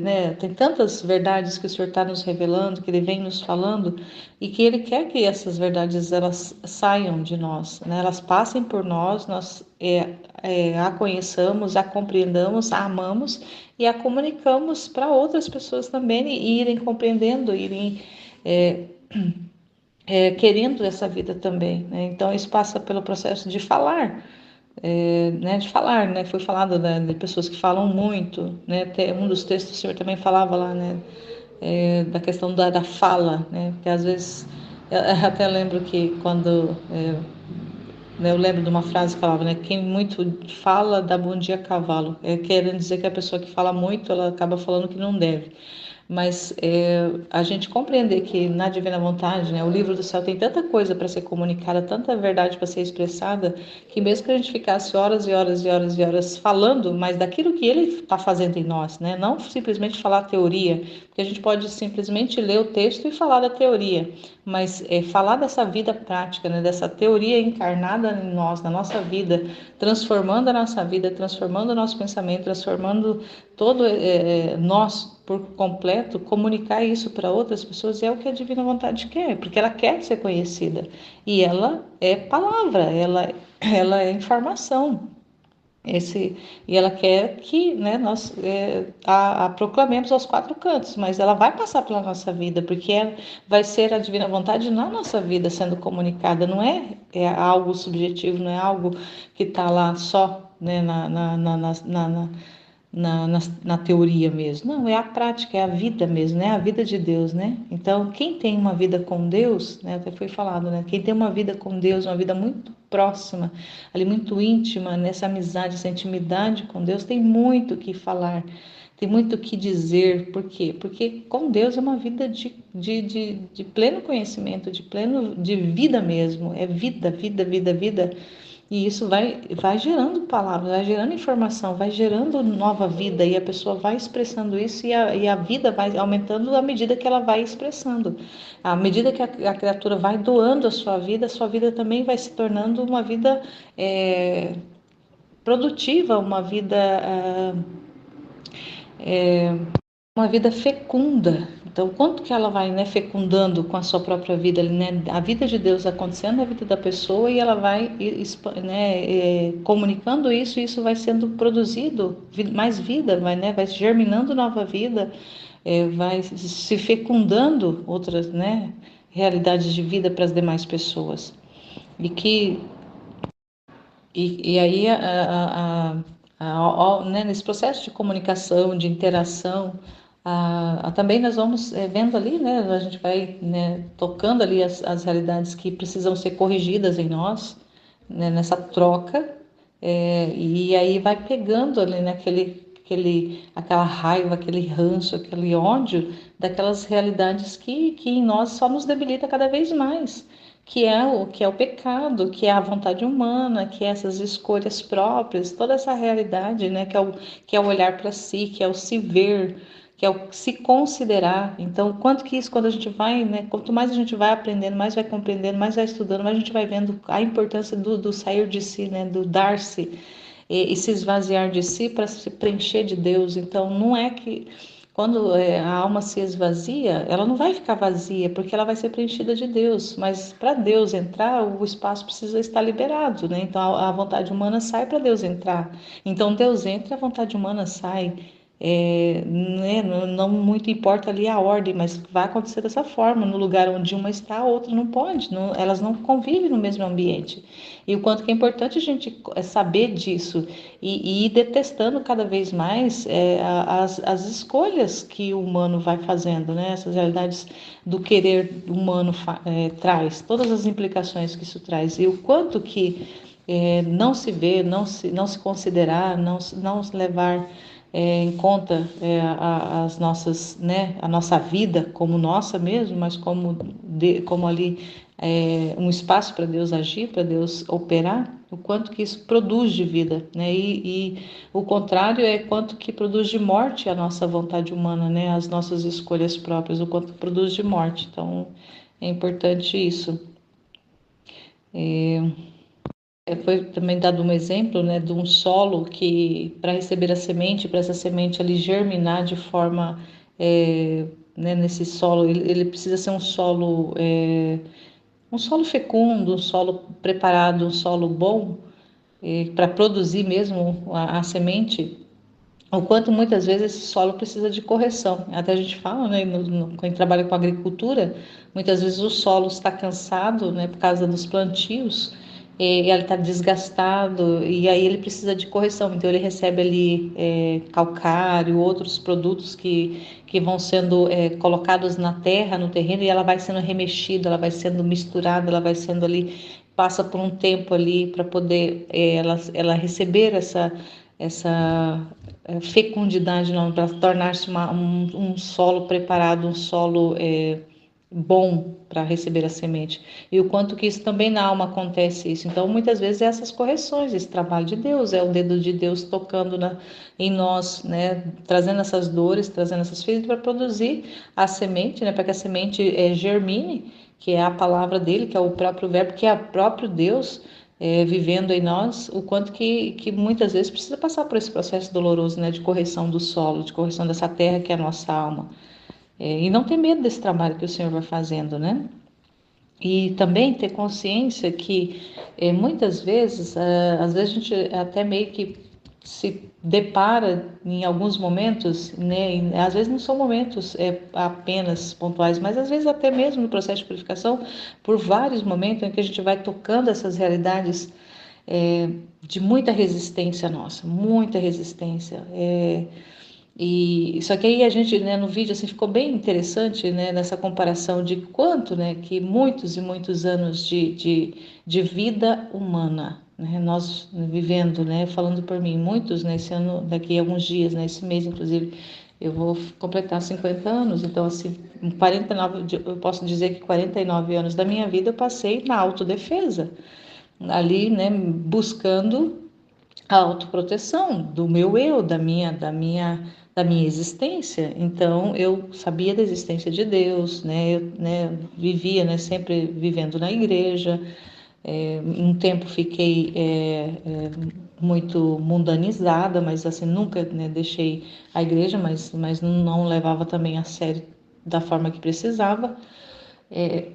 né, tem tantas verdades que o Senhor está nos revelando, que Ele vem nos falando, e que Ele quer que essas verdades elas saiam de nós, né? Elas passem por nós, nós a conheçamos, a compreendamos, a amamos e a comunicamos para outras pessoas também e irem compreendendo, irem é, querendo essa vida também, né? Então isso passa pelo processo de falar, né, de falar, né? Foi falado, né, de pessoas que falam muito, né? Até um dos textos o Senhor também falava lá, né, da questão da fala, né? Porque às vezes eu até lembro que quando né, eu lembro de uma frase que falava, né? Quem muito fala dá bom dia a cavalo. Querendo dizer que a pessoa que fala muito, ela acaba falando que não deve. Mas a gente compreender que na Divina Vontade, né, o livro do céu tem tanta coisa para ser comunicada, tanta verdade para ser expressada, que mesmo que a gente ficasse horas e horas e horas e horas falando, mas daquilo que ele está fazendo em nós, né, não simplesmente falar a teoria, porque a gente pode simplesmente ler o texto e falar da teoria, mas falar dessa vida prática, né, dessa teoria encarnada em nós, na nossa vida, transformando a nossa vida, transformando o nosso pensamento, transformando todo nós por completo, comunicar isso para outras pessoas é o que a Divina Vontade quer, porque ela quer ser conhecida e ela é palavra, ela é informação. E ela quer que, né, nós a proclamemos aos quatro cantos, mas ela vai passar pela nossa vida, porque vai ser a Divina Vontade na nossa vida sendo comunicada, não é algo subjetivo, não é algo que está lá só, né, na teoria mesmo. Não, é a prática, é a vida mesmo, né? A vida de Deus, né? Então, quem tem uma vida com Deus, né? Até foi falado, né? Quem tem uma vida com Deus, uma vida muito próxima, ali muito íntima, nessa amizade, essa intimidade com Deus, tem muito o que falar, tem muito o que dizer. Por quê? Porque com Deus é uma vida de pleno conhecimento, de vida mesmo. É vida, vida, vida, vida. E isso vai gerando palavras, vai gerando informação, vai gerando nova vida, e a pessoa vai expressando isso, e a vida vai aumentando à medida que ela vai expressando. À medida que a criatura vai doando a sua vida também vai se tornando uma vida produtiva, uma vida fecunda. Então, quanto que ela vai, né, fecundando com a sua própria vida, né, a vida de Deus acontecendo na vida da pessoa e ela vai, né, comunicando isso e isso vai sendo produzido, mais vida, vai germinando nova vida, vai se fecundando outras, né, realidades de vida para as demais pessoas. E que e aí, né, nesse processo de comunicação, de interação, também nós vamos vendo ali, né, a gente vai, né, tocando ali as realidades que precisam ser corrigidas em nós, né, nessa troca, e aí vai pegando ali, né, aquela raiva, aquele ranço, aquele ódio daquelas realidades que em nós só nos debilita cada vez mais, que é o pecado, que é a vontade humana, que é essas escolhas próprias, toda essa realidade, né, que é o olhar para si, que é o se ver, que é o se considerar. Então, quanto que isso, quando a gente vai, né, quanto mais a gente vai aprendendo, mais vai compreendendo, mais vai estudando, mais a gente vai vendo a importância do sair de si, né, do dar-se e se esvaziar de si para se preencher de Deus. Então, não é que Quando a alma se esvazia, ela não vai ficar vazia, porque ela vai ser preenchida de Deus. Mas para Deus entrar, o espaço precisa estar liberado, né? Então a vontade humana sai para Deus entrar. Então Deus entra, a vontade humana sai. Né? Não muito importa ali a ordem, mas vai acontecer dessa forma. No lugar onde uma está, a outra não pode. Elas não convivem no mesmo ambiente. E o quanto que é importante a gente saber disso e ir detestando cada vez mais as escolhas que o humano vai fazendo, né? Essas realidades do querer humano traz, todas as implicações que isso traz e o quanto que não se ver, não se considerar, não se levar em conta as nossas, né, a nossa vida como nossa mesmo, mas como ali um espaço para Deus agir, para Deus operar, o quanto que isso produz de vida, né? E o contrário é quanto que produz de morte a nossa vontade humana, né? As nossas escolhas próprias, o quanto que produz de morte. Então, é importante isso. Foi também dado um exemplo, né, de um solo que, para receber a semente, para essa semente ali germinar de forma, né, nesse solo, ele precisa ser um solo fecundo, um solo preparado, um solo bom, para produzir mesmo a semente. O quanto muitas vezes esse solo precisa de correção. Até a gente fala, né, quando trabalha com agricultura, muitas vezes o solo está cansado, né, por causa dos plantios, e ele está desgastado, e aí ele precisa de correção. Então ele recebe ali calcário, outros produtos que vão sendo colocados na terra, no terreno, e ela vai sendo remexida, ela vai sendo misturada, ela vai sendo ali, passa por um tempo ali para poder ela receber essa fecundidade não, para tornar-se um solo preparado, um solo bom para receber a semente. E o quanto que isso também na alma acontece isso. Então, muitas vezes essas correções, esse trabalho de Deus, é o dedo de Deus tocando em nós, né, trazendo essas dores, trazendo essas feridas para produzir a semente, né, para que a semente germine, que é a palavra dele, que é o próprio verbo, que é o próprio Deus vivendo em nós, o quanto que muitas vezes precisa passar por esse processo doloroso, né, de correção do solo, de correção dessa terra que é a nossa alma. E não ter medo desse trabalho que o Senhor vai fazendo, né? E também ter consciência que muitas vezes, às vezes a gente até meio que se depara em alguns momentos, né? E às vezes não são momentos apenas pontuais, mas às vezes até mesmo no processo de purificação, por vários momentos em que a gente vai tocando essas realidades de muita resistência nossa, muita resistência. E só que aí a gente, né, no vídeo assim ficou bem interessante, né, nessa comparação de quanto, né, que muitos e muitos anos de vida humana, né, nós vivendo, né, falando por mim, muitos, né, esse ano, daqui a alguns dias, né, esse mês inclusive, eu vou completar 50 anos, então assim, 49, eu posso dizer que 49 anos da minha vida eu passei na autodefesa, ali, né, buscando a autoproteção do meu eu, da minha existência. Então, eu sabia da existência de Deus, né? Eu, né, vivia, né, sempre vivendo na igreja. Um tempo fiquei muito mundanizada, mas assim nunca, né, deixei a igreja, mas não levava também a sério da forma que precisava. É,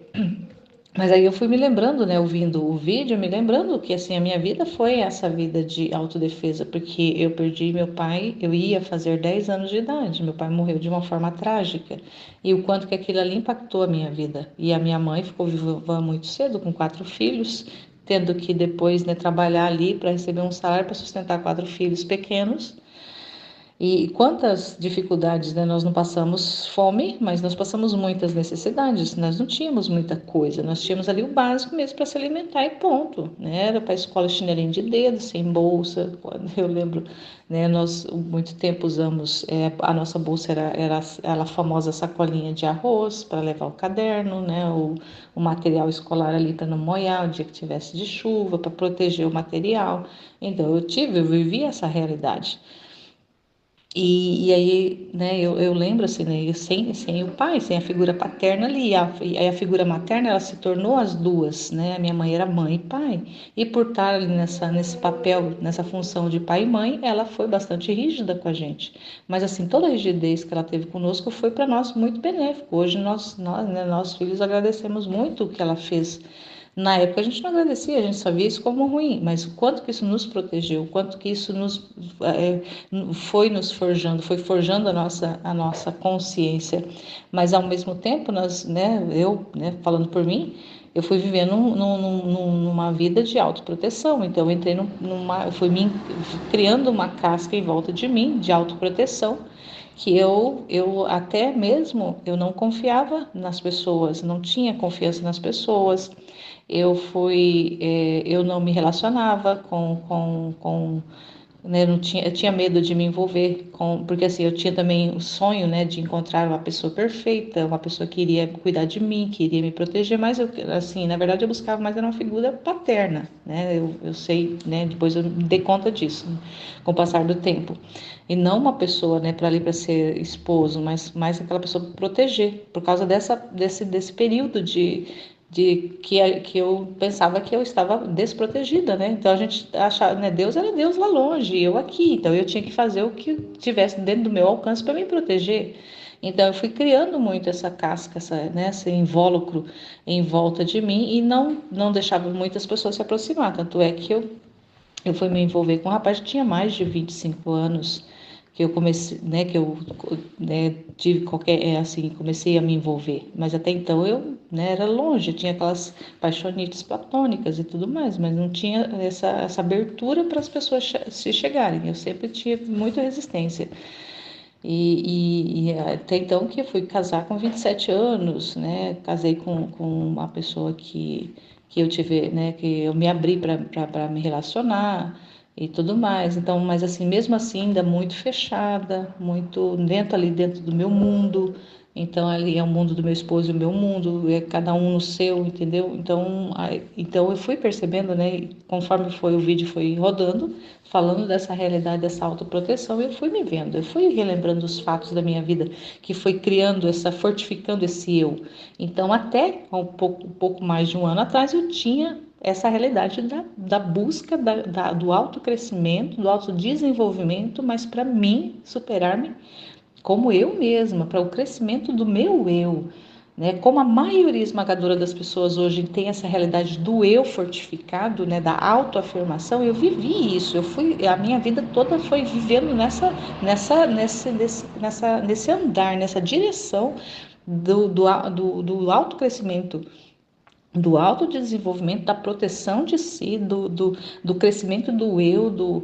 mas aí eu fui me lembrando, né, ouvindo o vídeo, me lembrando que assim a minha vida foi essa vida de autodefesa, porque eu perdi meu pai, eu ia fazer 10 anos de idade, meu pai morreu de uma forma trágica, e o quanto que aquilo ali impactou a minha vida. E a minha mãe ficou viúva muito cedo, com 4 filhos, tendo que depois, né, trabalhar ali para receber um salário para sustentar 4 filhos pequenos. E quantas dificuldades, né? Nós não passamos fome, mas nós passamos muitas necessidades. Nós não tínhamos muita coisa, nós tínhamos ali o básico mesmo para se alimentar e ponto, né? Era para a escola chinelinho de dedo, sem bolsa. Quando eu lembro, né? Nós muito tempo usamos a nossa bolsa era a famosa sacolinha de arroz para levar o caderno, né? O material escolar ali para não molhar o dia que tivesse de chuva, para proteger o material. Então eu vivi essa realidade. E aí, né, eu lembro assim, né, sem o pai, sem a figura paterna ali, e aí a figura materna, ela se tornou as duas, né, a minha mãe era mãe e pai, e por estar ali nesse papel, nessa função de pai e mãe, ela foi bastante rígida com a gente, mas assim, toda a rigidez que ela teve conosco foi para nós muito benéfico. Hoje né, nós filhos agradecemos muito o que ela fez. Na época a gente não agradecia, a gente só via isso como ruim, mas o quanto que isso nos protegeu, o quanto que isso é, foi nos forjando, foi forjando a nossa consciência. Mas ao mesmo tempo, falando por mim, eu fui vivendo numa vida de autoproteção. Então eu entrei eu fui criando uma casca em volta de mim de autoproteção, que eu até mesmo eu não confiava nas pessoas, não tinha confiança nas pessoas. Eu não me relacionava né, eu tinha medo de me envolver porque assim, eu tinha também o sonho, né, de encontrar uma pessoa perfeita, uma pessoa que iria cuidar de mim, que iria me proteger, mas assim, na verdade eu buscava mais era uma figura paterna, né, eu sei, né, depois eu me dei conta disso, né, com o passar do tempo, e não uma pessoa, né, para ali para ser esposo, mas mais aquela pessoa para proteger, por causa desse período que eu pensava que eu estava desprotegida, né? Então a gente achava, né? Deus era Deus lá longe, e eu aqui, então eu tinha que fazer o que tivesse dentro do meu alcance para me proteger. Então eu fui criando muito essa casca, esse invólucro em volta de mim e não deixava muitas pessoas se aproximar. Tanto é que eu fui me envolver com um rapaz que tinha mais de 25 anos, que eu comecei, né, que eu, né, tive assim, comecei a me envolver. Mas até então eu, né, era longe, tinha aquelas paixonites platônicas e tudo mais, mas não tinha essa abertura para as pessoas se chegarem. Eu sempre tive muita resistência. E até então que eu fui casar com 27 anos, né? Casei com uma pessoa que eu tive, né? Que eu me abri para me relacionar e tudo mais. Então, mas assim, mesmo assim, ainda muito fechada, muito dentro do meu mundo. Então, ali é o mundo do meu esposo e o meu mundo, é cada um no seu, entendeu? Então eu fui percebendo, né? Conforme o vídeo foi rodando, falando dessa realidade, dessa autoproteção, eu fui me vendo, eu fui relembrando os fatos da minha vida, que foi fortificando esse eu. Então, até um pouco mais de um ano atrás, eu tinha essa realidade da busca do autocrescimento, do autodesenvolvimento, mas para mim, superar-me como eu mesma, para o crescimento do meu eu. Né? Como a maioria esmagadora das pessoas hoje tem essa realidade do eu fortificado, né? Da autoafirmação, eu vivi isso. A minha vida toda foi vivendo nesse andar, nessa direção do autocrescimento, do autodesenvolvimento, da proteção de si, do crescimento do eu,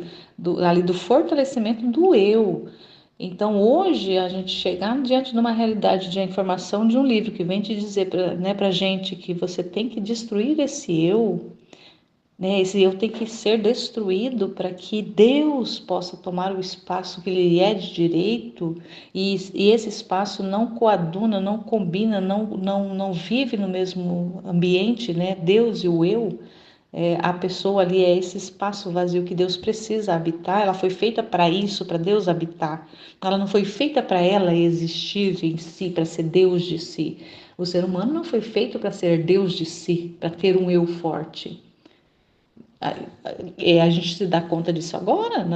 ali do fortalecimento do eu. Então, hoje, a gente chegar diante de uma realidade de informação de um livro que vem te dizer para gente que você tem que destruir esse eu, né? Esse eu tem que ser destruído para que Deus possa tomar o espaço que lhe é de direito, e esse espaço não coaduna, não combina, não vive no mesmo ambiente, né? Deus e o eu. A pessoa ali é esse espaço vazio que Deus precisa habitar. Ela foi feita para isso, para Deus habitar. Ela não foi feita para ela existir em si, para ser Deus de si. O ser humano não foi feito para ser Deus de si, para ter um eu forte. A gente se dá conta disso agora.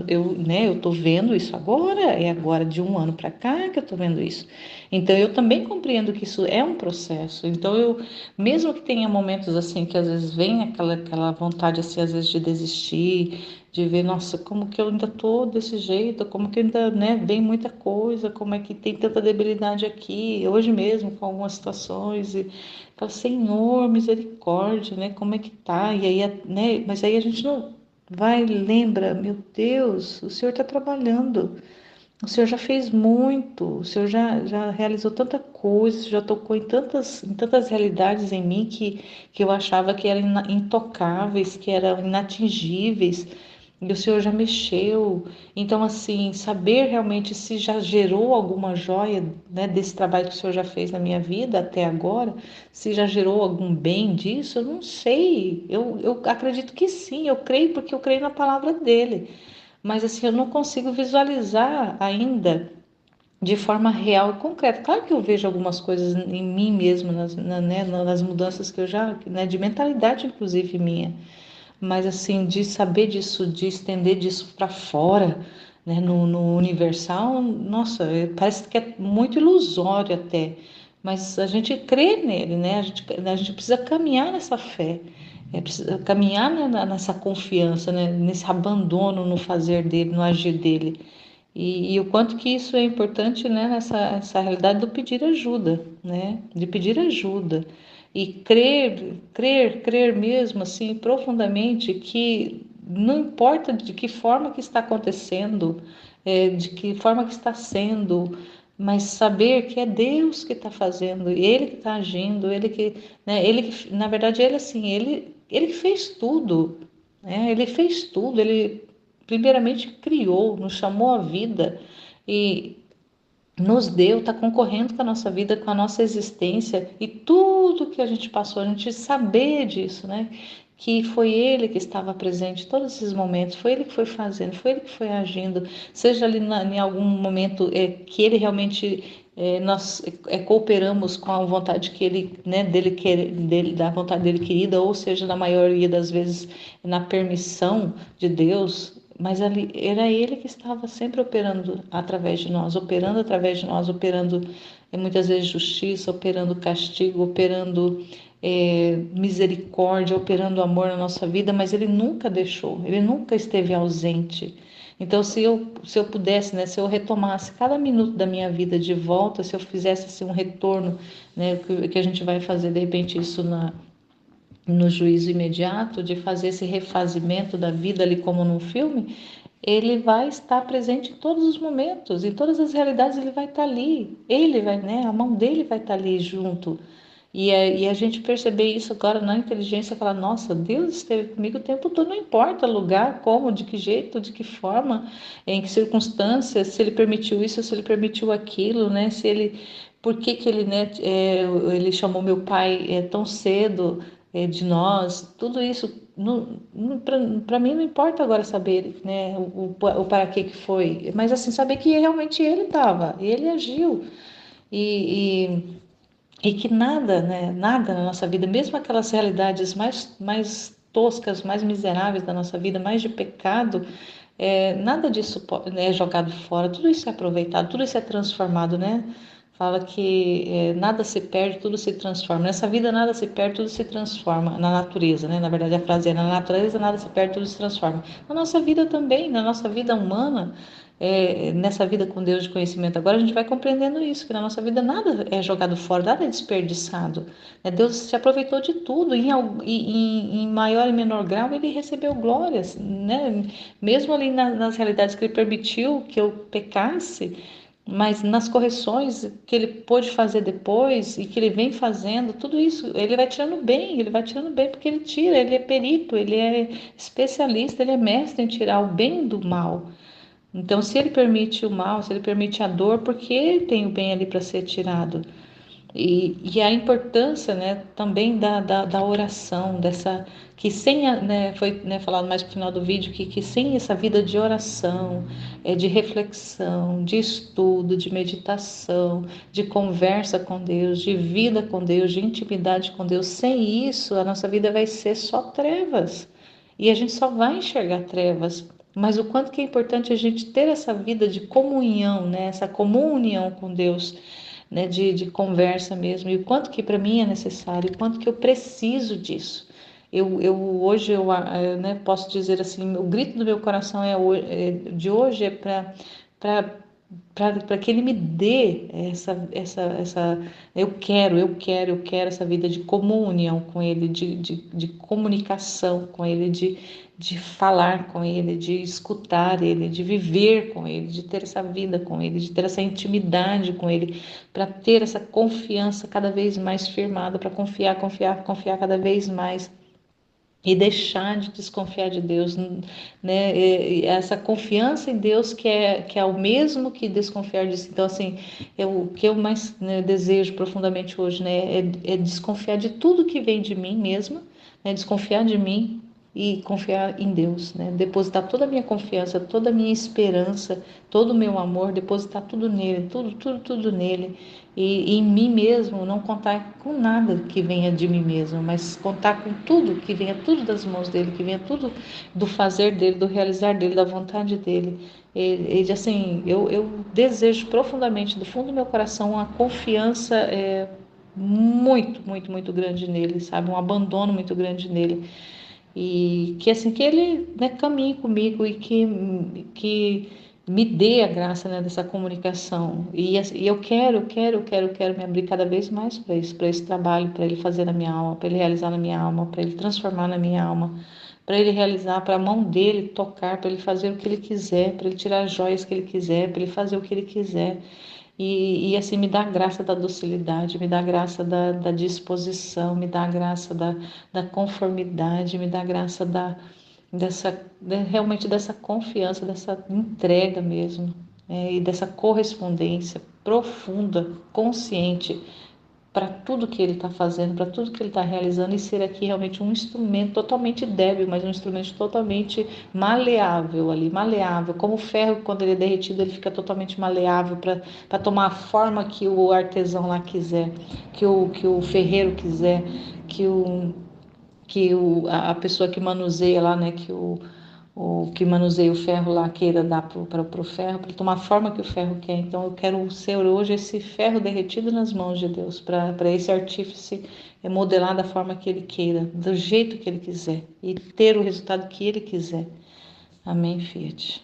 Eu estou vendo isso agora. É agora de um ano para cá que eu estou vendo isso. Então eu também compreendo que isso é um processo. Então mesmo que tenha momentos assim que às vezes vem aquela vontade assim às vezes de desistir, de ver, nossa, como que eu ainda estou desse jeito, como que ainda, né, vem muita coisa, como é que tem tanta debilidade aqui, hoje mesmo com algumas situações e fala, Senhor, misericórdia, né? Como é que tá? E aí, né? Mas aí a gente não vai, lembra, meu Deus, o Senhor está trabalhando. O Senhor já fez muito, o Senhor já realizou tanta coisa, já tocou em tantas realidades em mim que eu achava que eram intocáveis, que eram inatingíveis, e o Senhor já mexeu. Então, assim, saber realmente se já gerou alguma joia, né, desse trabalho que o Senhor já fez na minha vida até agora, se já gerou algum bem disso, eu não sei. Eu acredito que sim, eu creio porque eu creio na palavra dele. mas assim, eu não consigo visualizar ainda de forma real e concreta. Claro que eu vejo algumas coisas em mim mesma, nas mudanças que eu já, né, de mentalidade inclusive minha, mas assim, de saber disso, de estender disso para fora, né, no universal, nossa, parece que é muito ilusório até, mas a gente crê nele, né? A gente precisa caminhar nessa fé, precisa caminhar nessa confiança, né, nesse abandono no fazer dele, no agir dele. E o quanto que isso é importante, né, nessa essa realidade do pedir ajuda, né, de pedir ajuda e crer mesmo assim profundamente que não importa de que forma que está acontecendo, de que forma que está sendo, mas saber que é Deus que está fazendo, Ele que está agindo, Ele que, né, Ele que, na verdade, Ele assim, Ele que fez tudo, né, Ele fez tudo, Ele primeiramente criou, nos chamou à vida e nos deu, está concorrendo com a nossa vida, com a nossa existência e tudo que a gente passou, a gente saber disso, né? Que foi Ele que estava presente em todos esses momentos, foi Ele que foi fazendo, foi Ele que foi agindo, seja ali em algum momento que Ele realmente nós cooperamos com a vontade que Ele, né, dele, da vontade dele querida, ou seja, na maioria das vezes na permissão de Deus, mas ali era Ele que estava sempre operando através de nós, operando muitas vezes justiça, operando castigo, operando misericórdia, operando amor na nossa vida, mas Ele nunca deixou, Ele nunca esteve ausente. Então, se eu pudesse, né, se eu retomasse cada minuto da minha vida de volta, se eu fizesse assim, um retorno, né, que a gente vai fazer de repente isso no juízo imediato, de fazer esse refazimento da vida ali como num filme, ele vai estar presente em todos os momentos, em todas as realidades ele vai estar ali, ele vai, né, a mão dele vai estar ali junto. E a gente perceber isso agora na inteligência, falar, nossa, Deus esteve comigo o tempo todo, não importa lugar, como, de que jeito, de que forma, em que circunstâncias, se ele permitiu isso, se ele permitiu aquilo, né, se ele, por que que ele, né, ele chamou meu pai tão cedo de nós, tudo isso, para mim não importa agora saber, né, o para que foi, mas assim, saber que realmente ele estava, ele agiu, e que nada, né, nada na nossa vida, mesmo aquelas realidades mais toscas, mais miseráveis da nossa vida, mais de pecado, nada disso né, é jogado fora, tudo isso é aproveitado, tudo isso é transformado, né? Fala que nada se perde, tudo se transforma. Nessa vida nada se perde, tudo se transforma. Na natureza, né? Na verdade a frase é: na natureza nada se perde, tudo se transforma. Na nossa vida também, na nossa vida humana, nessa vida com Deus de conhecimento. Agora a gente vai compreendendo isso, que na nossa vida nada é jogado fora, nada é desperdiçado. Deus se aproveitou de tudo, em maior e menor grau ele recebeu glórias, né? Mesmo ali nas realidades que ele permitiu que eu pecasse, mas nas correções que ele pôde fazer depois e que ele vem fazendo, tudo isso ele vai tirando bem, porque ele tira, ele é perito, ele é especialista, ele é mestre em tirar o bem do mal. Então, se ele permite o mal, se ele permite a dor, porque tem o bem ali para ser tirado. E a importância, né, também da oração, dessa que sem né, foi, né, falado mais no final do vídeo que sem essa vida de oração, de reflexão, de estudo, de meditação, de conversa com Deus, de vida com Deus, de intimidade com Deus, sem isso a nossa vida vai ser só trevas e a gente só vai enxergar trevas. Mas o quanto que é importante a gente ter essa vida de comunhão, né, essa comunhão com Deus, né, de conversa mesmo, e o quanto que para mim é necessário, o quanto que eu preciso disso. Hoje né, posso dizer assim, o grito do meu coração de hoje é para que ele me dê eu quero essa vida de comunhão com ele, de comunicação com ele, de falar com ele, de escutar ele, de viver com ele, de ter essa vida com ele, de ter essa intimidade com ele, para ter essa confiança cada vez mais firmada, para confiar cada vez mais e deixar de desconfiar de Deus, né? E essa confiança em Deus que é o mesmo que desconfiar disso. Então, assim, o que eu mais, né, desejo profundamente hoje, né, é desconfiar de tudo que vem de mim mesma, né? Desconfiar de mim, e confiar em Deus, né? Depositar toda a minha confiança, toda a minha esperança, todo o meu amor, depositar tudo nele, tudo nele. E em mim mesmo, não contar com nada que venha de mim mesmo, mas contar com tudo, que venha tudo das mãos dele, que venha tudo do fazer dele, do realizar dele, da vontade dele. Ele assim, eu desejo profundamente, do fundo do meu coração, uma confiança muito grande nele, sabe? Um abandono muito grande nele. E que assim que ele, né, caminhe comigo e que me dê a graça, né, dessa comunicação. E eu quero me abrir cada vez mais para esse trabalho, para ele fazer na minha alma, para ele realizar na minha alma, para ele transformar na minha alma, para ele realizar, para a mão dele tocar, para ele fazer o que ele quiser, para ele tirar as joias que ele quiser, para ele fazer o que ele quiser. E assim, me dá a graça da docilidade, me dá a graça da disposição, me dá a graça da conformidade, me dá a graça realmente dessa confiança, dessa entrega mesmo, e dessa correspondência profunda, consciente para tudo que ele está fazendo, para tudo que ele está realizando, e ser aqui realmente um instrumento totalmente débil, mas um instrumento totalmente maleável ali, maleável, como o ferro, quando ele é derretido, ele fica totalmente maleável para tomar a forma que o artesão lá quiser, que o ferreiro quiser, a pessoa que manuseia lá, né, o que manuseia o ferro lá queira dar para o ferro, para ele tomar a forma que o ferro quer. Então eu quero ser hoje esse ferro derretido nas mãos de Deus, para esse artífice modelar da forma que ele queira, do jeito que ele quiser, e ter o resultado que ele quiser. Amém, Fiat.